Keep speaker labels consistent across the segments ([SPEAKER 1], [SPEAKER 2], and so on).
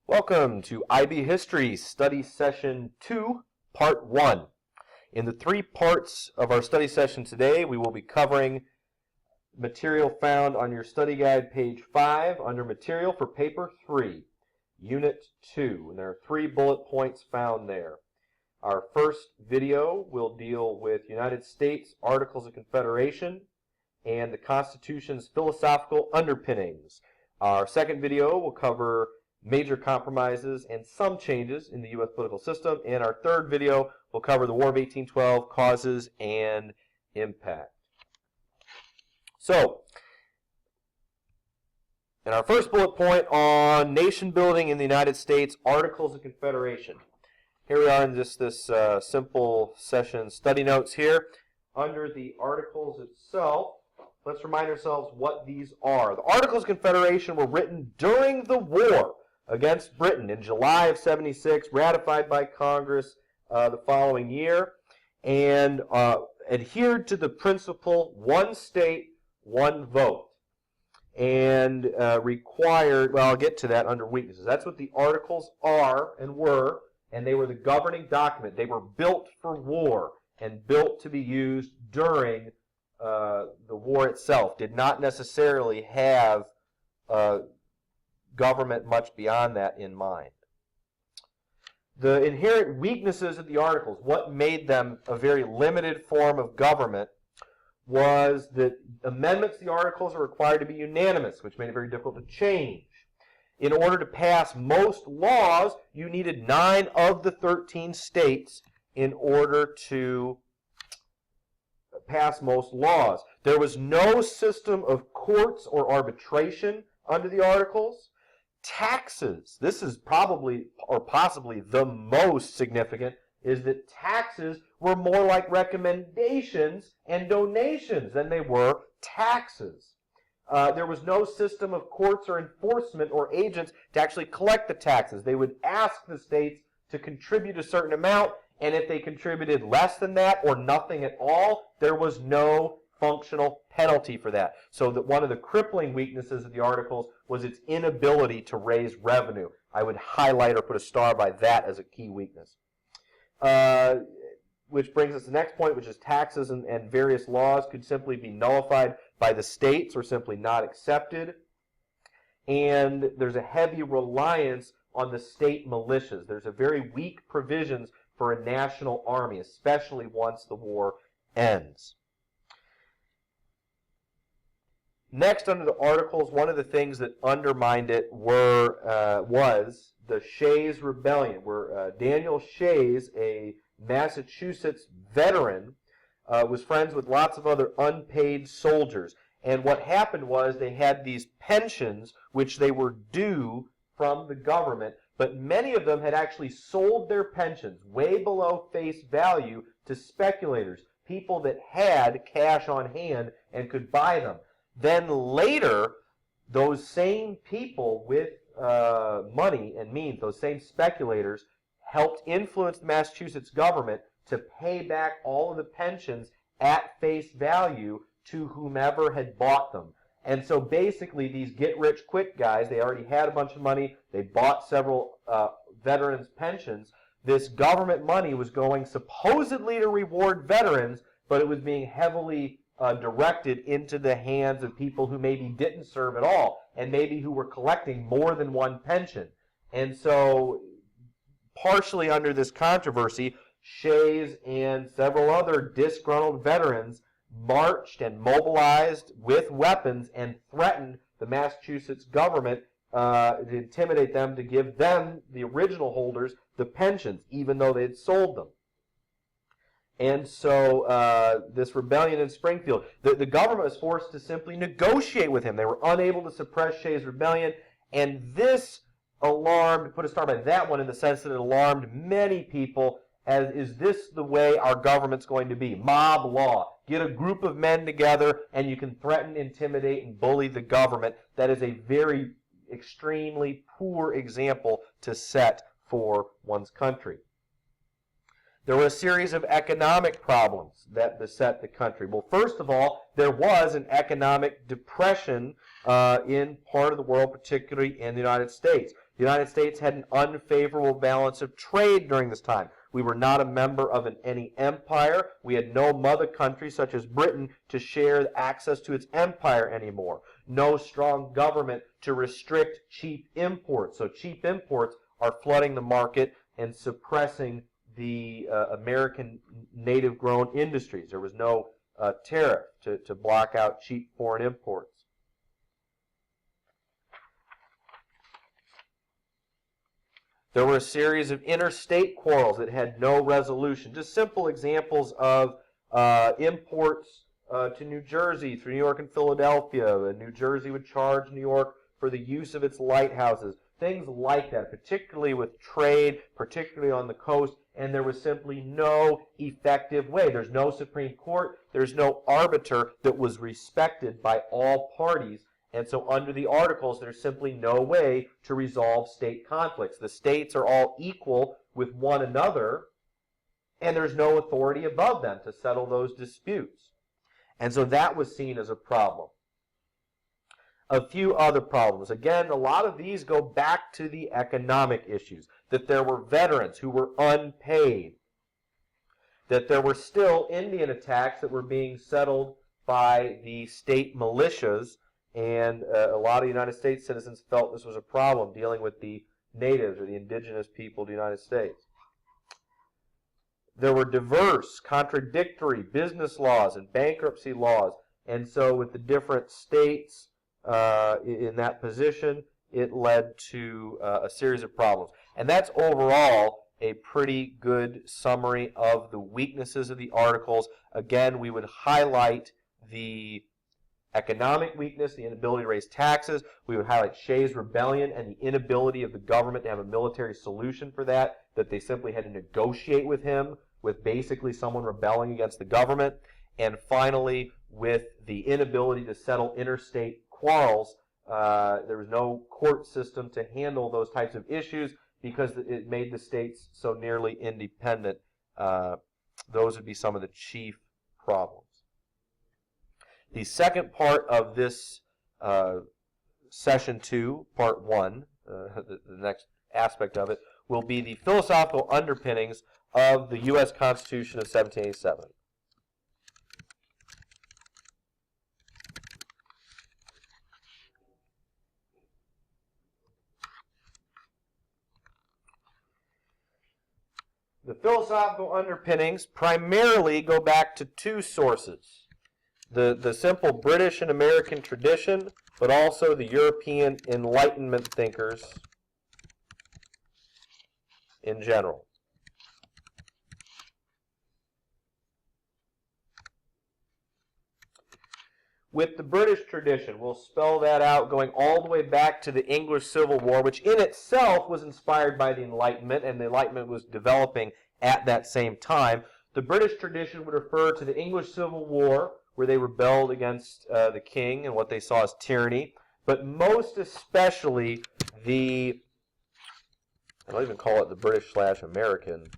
[SPEAKER 1] Welcome to IB History Study Session 2, Part 1. In the 3 parts of our study session today, we will be covering material found on your study guide, page 5, under Material for Paper 3, Unit 2. And there are 3 bullet points found there. Our first video will deal with United States Articles of Confederation and the Constitution's philosophical underpinnings. Our second video will cover major compromises and some changes in the U.S. political system. And our third video will cover the War of 1812, causes and impact. So, in our first bullet point on nation building in the United States, Articles of Confederation. Here we are in just this simple session study notes here. Under the Articles itself, let's remind ourselves what these are. The Articles of Confederation were written during the war against Britain in July of '76, ratified by Congress the following year, and adhered to the principle one state, one vote, and required, well, I'll get to that under weaknesses. That's what the Articles are and were, and they were the governing document. They were built for war and built to be used during the war itself. Did not necessarily have government much beyond that in mind. The inherent weaknesses of the Articles, what made them a very limited form of government, was that amendments to the Articles are required to be unanimous, which made it very difficult to change. In order to pass most laws, you needed 9 of the 13 states in order to pass most laws. There was no system of courts or arbitration under the Articles. Taxes, this is probably or possibly the most significant, is that taxes were more like recommendations and donations than they were taxes. There was no system of courts or enforcement or agents to actually collect the taxes. They would ask the states to contribute a certain amount, and if they contributed less than that or nothing at all, there was no functional penalty for that. So that one of the crippling weaknesses of the Articles was its inability to raise revenue. I would highlight or put a star by that as a key weakness. Which brings us to the next point, which is taxes and various laws could simply be nullified by the states or simply not accepted. And there's a heavy reliance on the state militias. There's a very weak provisions for a national army, especially once the war ends. Next, under the Articles, one of the things that undermined it was the Shays Rebellion, where Daniel Shays, a Massachusetts veteran, was friends with lots of other unpaid soldiers. And what happened was they had these pensions which they were due from the government, but many of them had actually sold their pensions way below face value to speculators, people that had cash on hand and could buy them. Then later, those same people with money and means, those same speculators, helped influence the Massachusetts government to pay back all of the pensions at face value to whomever had bought them. And so basically these get-rich-quick guys, they already had a bunch of money, they bought several veterans' pensions. This government money was going supposedly to reward veterans, but it was being heavily directed into the hands of people who maybe didn't serve at all, and maybe who were collecting more than one pension. And so, partially under this controversy, Shays and several other disgruntled veterans marched and mobilized with weapons and threatened the Massachusetts government to intimidate them to give them, the original holders, the pensions, even though they had sold them. And so this rebellion in Springfield, the government was forced to simply negotiate with him. They were unable to suppress Shays' rebellion, and this alarmed, put a star by that one in the sense that it alarmed many people, as is this the way our government's going to be? Mob law. Get a group of men together and you can threaten, intimidate, and bully the government. That is a very extremely poor example to set for one's country. There were a series of economic problems that beset the country. Well, first of all, there was an economic depression in part of the world, particularly in the United States. The United States had an unfavorable balance of trade during this time. We were not a member of any empire. We had no mother country, such as Britain, to share access to its empire anymore. No strong government to restrict cheap imports. So cheap imports are flooding the market and suppressing the American native-grown industries. There was no tariff to block out cheap foreign imports. There were a series of interstate quarrels that had no resolution. Just simple examples of imports to New Jersey through New York and Philadelphia. And New Jersey would charge New York for the use of its lighthouses. Things like that, particularly with trade, particularly on the coast, and there was simply no effective way. There's no Supreme Court. There's no arbiter that was respected by all parties. And so under the Articles, there's simply no way to resolve state conflicts. The states are all equal with one another, and there's no authority above them to settle those disputes. And so that was seen as a problem. A few other problems. Again, a lot of these go back to the economic issues. That there were veterans who were unpaid. That there were still Indian attacks that were being settled by the state militias. And a lot of United States citizens felt this was a problem, dealing with the natives or the indigenous people of the United States. There were diverse, contradictory business laws and bankruptcy laws. And so with the different states in that position, it led to a series of problems. And that's overall a pretty good summary of the weaknesses of the Articles. Again, we would highlight the economic weakness, the inability to raise taxes. We would highlight Shays' Rebellion and the inability of the government to have a military solution for that they simply had to negotiate with him, with basically someone rebelling against the government. And finally, with the inability to settle interstate quarrels, there was no court system to handle those types of issues because it made the states so nearly independent. Those would be some of the chief problems. The second part of this session 2, part 1, the next aspect of it, will be the philosophical underpinnings of the U.S. Constitution of 1787. The philosophical underpinnings primarily go back to two sources. The simple British and American tradition, but also the European Enlightenment thinkers in general. With the British tradition, we'll spell that out going all the way back to the English Civil War, which in itself was inspired by the Enlightenment, and the Enlightenment was developing at that same time. The British tradition would refer to the English Civil War, where they rebelled against the king and what they saw as tyranny, but most especially I don't even call it the British/American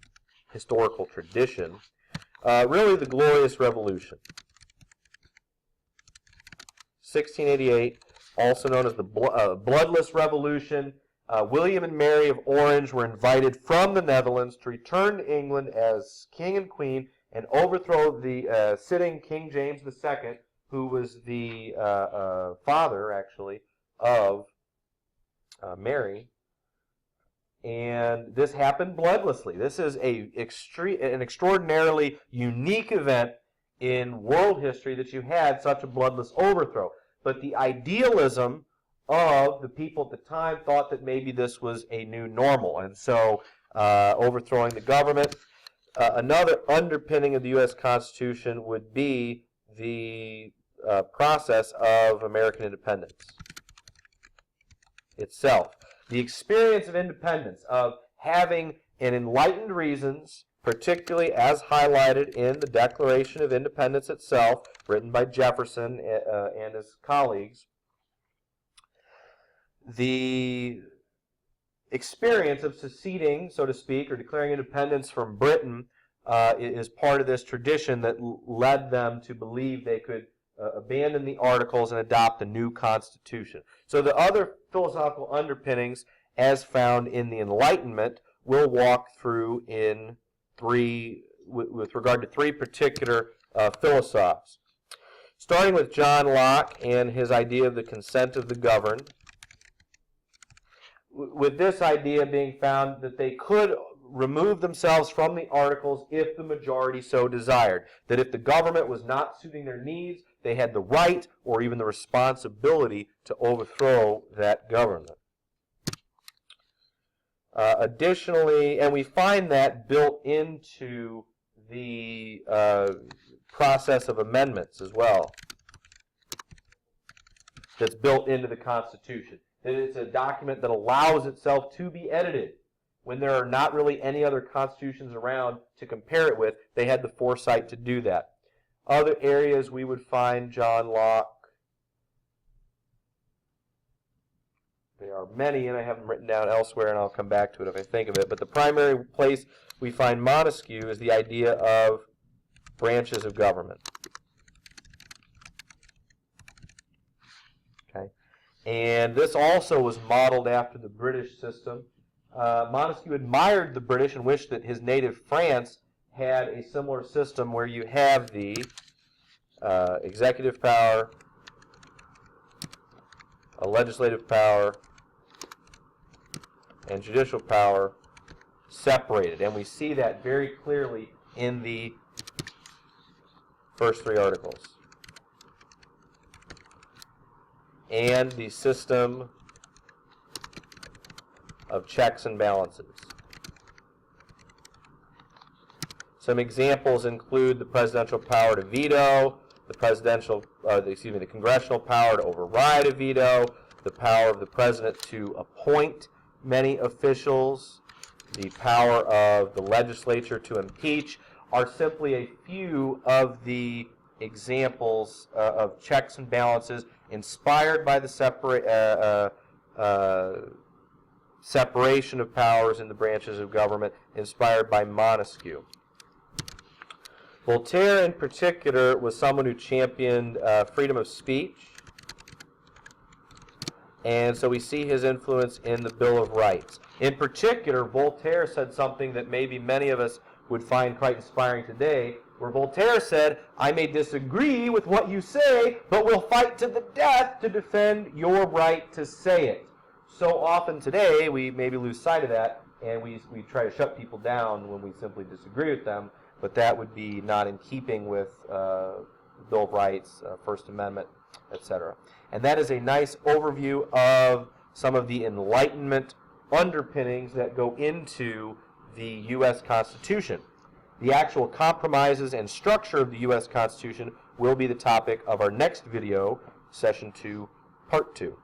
[SPEAKER 1] historical tradition, really the Glorious Revolution. 1688, also known as the Bloodless Revolution. William and Mary of Orange were invited from the Netherlands to return to England as king and queen and overthrow the sitting King James II, who was the father, actually, of Mary. And this happened bloodlessly. This is an extraordinarily unique event in world history that you had such a bloodless overthrow. But the idealism of the people at the time thought that maybe this was a new normal. And so overthrowing the government. Another underpinning of the U.S. Constitution would be the process of American independence itself. The experience of independence, of having an enlightened reasons, particularly as highlighted in the Declaration of Independence itself, written by Jefferson and his colleagues, the experience of seceding, so to speak, or declaring independence from Britain is part of this tradition that led them to believe they could abandon the Articles and adopt a new constitution. So the other philosophical underpinnings, as found in the Enlightenment, we'll walk through in with regard to three particular philosophes. Starting with John Locke and his idea of the consent of the governed, with this idea being found that they could remove themselves from the Articles if the majority so desired. That if the government was not suiting their needs, they had the right or even the responsibility to overthrow that government. Additionally, and we find that built into the process of amendments as well, that's built into the Constitution. That it's a document that allows itself to be edited. When there are not really any other constitutions around to compare it with, they had the foresight to do that. Other areas we would find John Locke. There are many, and I have them written down elsewhere, and I'll come back to it if I think of it. But the primary place we find Montesquieu is the idea of branches of government. Okay, and this also was modeled after the British system. Montesquieu admired the British and wished that his native France had a similar system where you have the executive power, a legislative power, and judicial power separated. And we see that very clearly in the first three articles. And the system of checks and balances. Some examples include the presidential power to veto, the congressional power to override a veto, the power of the president to appoint many officials, the power of the legislature to impeach, are simply a few of the examples of checks and balances inspired by the separation of powers in the branches of government, inspired by Montesquieu. Voltaire, in particular, was someone who championed freedom of speech, and so we see his influence in the Bill of Rights. In particular, Voltaire said something that maybe many of us would find quite inspiring today, where Voltaire said, "I may disagree with what you say, but we'll fight to the death to defend your right to say it." So often today, we maybe lose sight of that, and we try to shut people down when we simply disagree with them, but that would be not in keeping with the Bill of Rights, First Amendment, etc. And that is a nice overview of some of the Enlightenment underpinnings that go into the U.S. Constitution. The actual compromises and structure of the U.S. Constitution will be the topic of our next video, Session 2, Part 2.